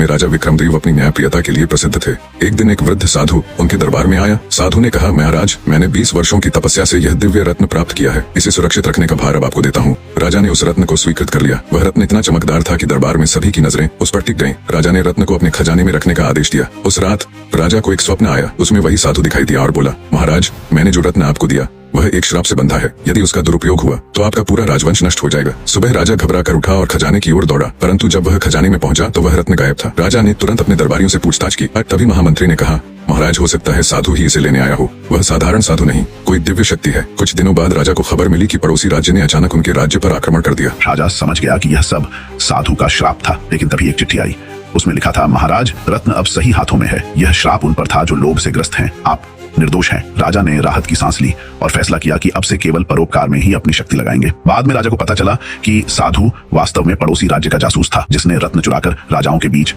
में राजा विक्रमदेव अपनी न्यायप्रियता के लिए प्रसिद्ध थे। एक दिन एक वृद्ध साधु उनके दरबार में आया। साधु ने कहा, महाराज, मैंने 20 वर्षों की तपस्या से यह दिव्य रत्न प्राप्त किया है। इसे सुरक्षित रखने का भार अब आपको देता हूँ। राजा ने उस रत्न को स्वीकृत कर लिया। वह रत्न इतना चमकदार था कि दरबार में सभी की नजरें उस पर टिक गईं। राजा ने रत्न को अपने खजाने में रखने का आदेश दिया। उस रात राजा को एक स्वप्न आया। उसमें वही साधु दिखाई दिया और बोला, महाराज, मैंने जो रत्न आपको दिया वह एक श्राप से बंधा है। यदि उसका दुरुपयोग हुआ तो आपका पूरा राजवंश नष्ट हो जाएगा। सुबह राजा घबरा कर उठा और खजाने की ओर दौड़ा, परंतु जब वह खजाने में पहुंचा तो वह रत्न गायब था। राजा ने तुरंत अपने दरबारियों से पूछताछ की। तभी महामंत्री ने कहा, महाराज, हो सकता है साधु ही इसे लेने आया हो। वह साधारण साधु नहीं, कोई दिव्य शक्ति है। कुछ दिनों बाद राजा को खबर मिली कि पड़ोसी राज्य ने अचानक उनके राज्य पर आक्रमण कर दिया। राजा समझ गया कि यह सब साधु का श्राप था, लेकिन तभी एक चिट्ठी आई। उसमें लिखा था, महाराज, रत्न अब सही हाथों में है। यह श्राप उन पर था जो लोभ से ग्रस्त हैं। आप निर्दोष हैं। राजा ने राहत की सांस ली और फैसला किया कि अब से केवल परोपकार में ही अपनी शक्ति लगाएंगे। बाद में राजा को पता चला कि साधु वास्तव में पड़ोसी राज्य का जासूस था, जिसने रत्न चुराकर राजाओं के बीच